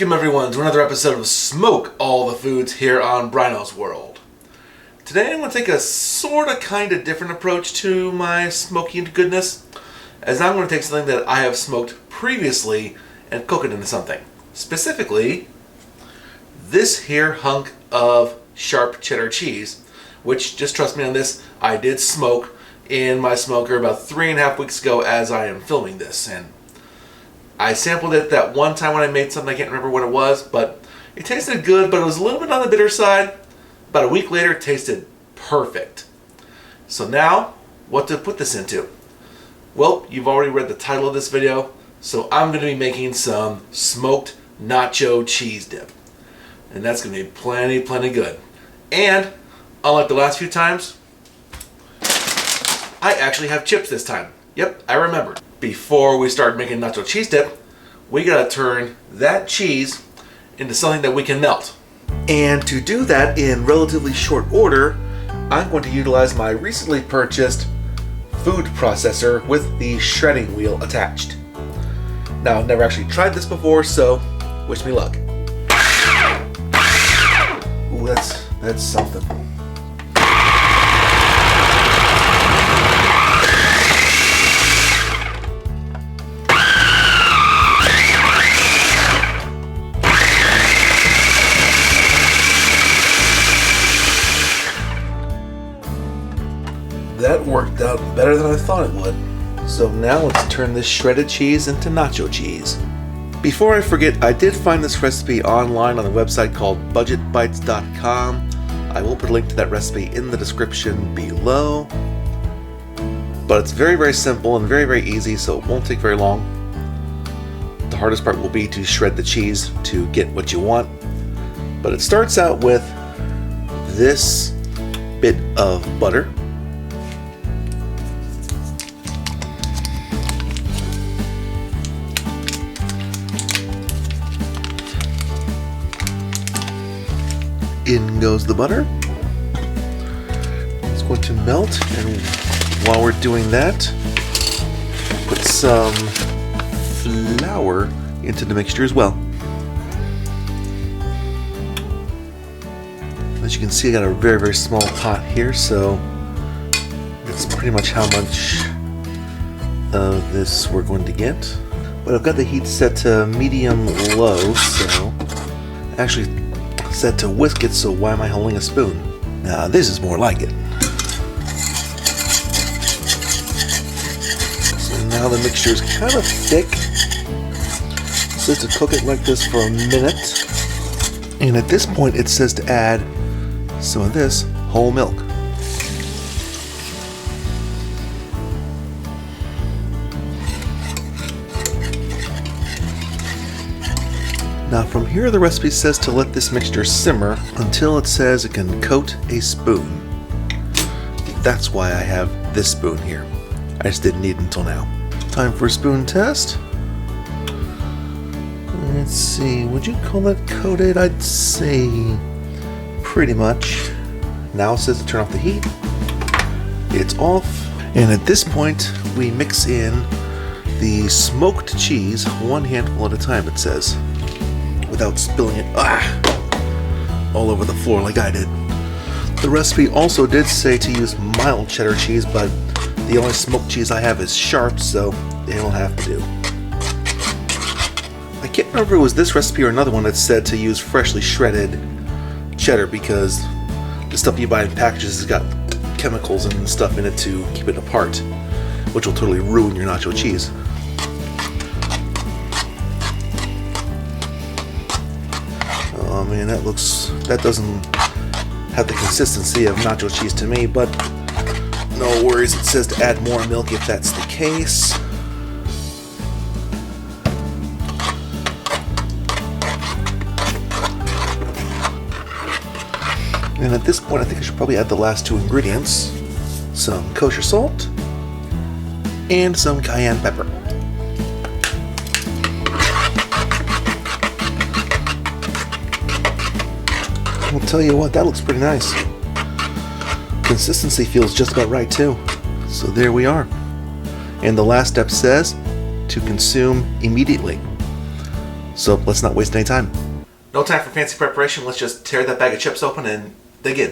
Welcome everyone to another episode of Smoke All the Foods here on Bryno's World. Today I'm going to take a kind of different approach to my smoky goodness, as I'm going to take something that I have smoked previously and cook it into something. Specifically, this here hunk of sharp cheddar cheese, which, just trust me on this, I did smoke in my smoker about 3.5 weeks ago as I am filming this. And I sampled it that one time when I made something, I can't remember what it was, but it tasted good, but it was a little bit on the bitter side. About a week later, it tasted perfect. So now, what to put this into? Well, you've already read the title of this video, so I'm going to be making some smoked nacho cheese dip. And that's going to be plenty good. And, unlike the last few times, I actually have chips this time. Yep, I remembered. Before we start making nacho cheese dip, we gotta turn that cheese into something that we can melt. And to do that in relatively short order, I'm going to utilize my recently purchased food processor with the shredding wheel attached. Now, I've never actually tried this before, so wish me luck. Ooh, that's something. That worked out better than I thought it would. So now let's turn this shredded cheese into nacho cheese. Before I forget, I did find this recipe online on a website called budgetbites.com. I will put a link to that recipe in the description below. But it's very simple and very easy, so it won't take very long. The hardest part will be to shred the cheese to get what you want. But it starts out with this bit of butter. In goes the butter. It's going to melt, and while we're doing that, put some flour into the mixture as well. As you can see, I got a very small pot here, so that's pretty much how much of this we're going to get. But I've got the heat set to medium-low, so actually set to whisk it, so why am I holding a spoon? Now this is more like it. So now the mixture is kind of thick, so to cook it like this for a minute. And at this point it says to add some of this whole milk. Now from here the recipe says to let this mixture simmer until it says it can coat a spoon. That's why I have this spoon here. I just didn't need it until now. Time for a spoon test. Let's see, would you call that coated? I'd say pretty much. Now it says to turn off the heat. It's off. And at this point we mix in the smoked cheese, one handful at a time it says, without spilling it all over the floor like I did. The recipe also did say to use mild cheddar cheese, but the only smoked cheese I have is sharp, so it'll have to do. I can't remember if it was this recipe or another one that said to use freshly shredded cheddar, because the stuff you buy in packages has got chemicals and stuff in it to keep it apart, which will totally ruin your nacho cheese. Oh man, that doesn't have the consistency of nacho cheese to me, but no worries, it says to add more milk if that's the case. And at this point I think I should probably add the last two ingredients. Some kosher salt and some cayenne pepper. I'll tell you what, that looks pretty nice. Consistency feels just about right too. So there we are. And the last step says to consume immediately. So let's not waste any time. No time for fancy preparation. Let's just tear that bag of chips open and dig in.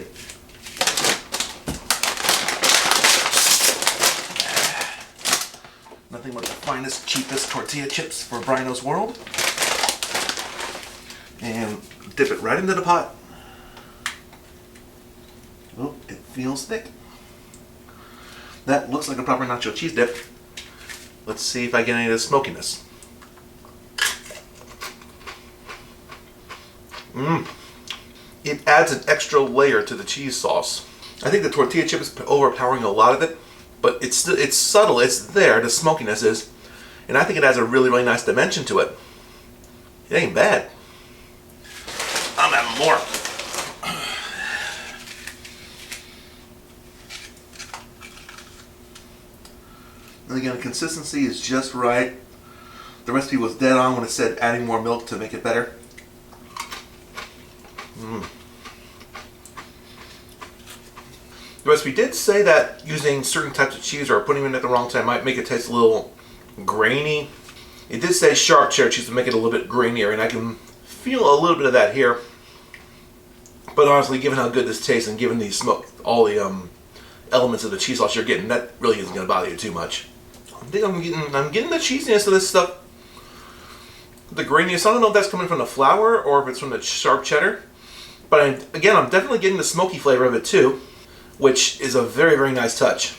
Nothing but the finest, cheapest tortilla chips for Bryno's world. And dip it right into the pot. Oh, it feels thick. That looks like a proper nacho cheese dip. Let's see if I get any of the smokiness. It adds an extra layer to the cheese sauce. I think the tortilla chip is overpowering a lot of it, but it's subtle, it's there, the smokiness is, and I think it adds a really, really nice dimension to it. It ain't bad. I'm having more. And again, the consistency is just right. The recipe was dead on when it said adding more milk to make it better. The recipe did say that using certain types of cheese or putting them in at the wrong time might make it taste a little grainy. It did say sharp cheddar cheese to make it a little bit grainier, and I can feel a little bit of that here. But honestly, given how good this tastes and given the smoke, all the elements of the cheese sauce you're getting, that really isn't going to bother you too much. I think I'm getting the cheesiness of this stuff. The graininess, I don't know if that's coming from the flour or if it's from the sharp cheddar. But again, I'm definitely getting the smoky flavor of it too, which is a very, very nice touch.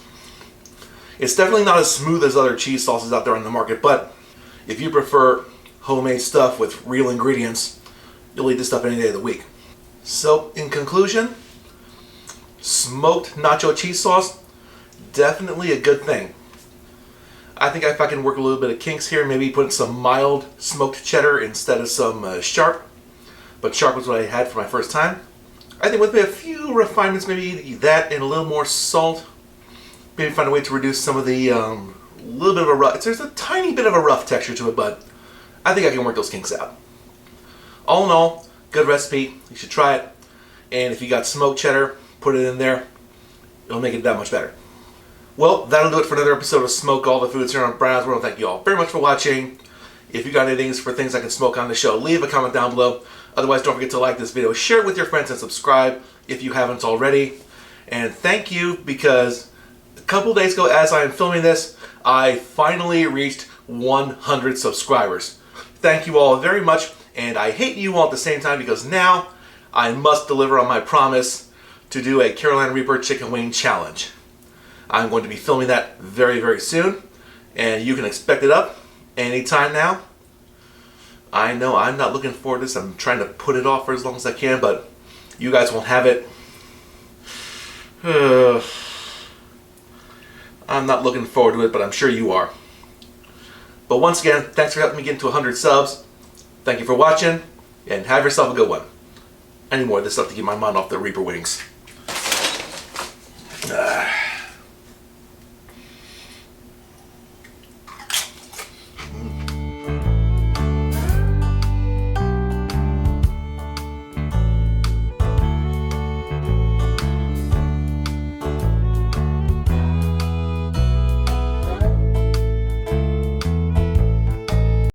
It's definitely not as smooth as other cheese sauces out there on the market, but if you prefer homemade stuff with real ingredients, you'll eat this stuff any day of the week. So, in conclusion, smoked nacho cheese sauce, definitely a good thing. I think if I can work a little bit of kinks here, maybe put some mild smoked cheddar instead of some sharp, but sharp was what I had for my first time. I think with a few refinements, maybe that and a little more salt, maybe find a way to reduce some of the little bit of a rough, there's a tiny bit of a rough texture to it, but I think I can work those kinks out. All in all, good recipe, you should try it, and if you got smoked cheddar, put it in there, it'll make it that much better. Well, that'll do it for another episode of Smoke All the Foods here on Bryno's World. Thank you all very much for watching. If you got anything for things I can smoke on the show, leave a comment down below. Otherwise, don't forget to like this video, share it with your friends, and subscribe if you haven't already. And thank you, because a couple days ago, as I am filming this, I finally reached 100 subscribers. Thank you all very much, and I hate you all at the same time, because now I must deliver on my promise to do a Carolina Reaper chicken wing challenge. I'm going to be filming that very, very soon, and you can expect it up anytime now. I know I'm not looking forward to this. I'm trying to put it off for as long as I can, but you guys won't have it. I'm not looking forward to it, but I'm sure you are. But once again, thanks for helping me get to 100 subs. Thank you for watching, and have yourself a good one. I need more of this stuff to keep my mind off the Reaper wings.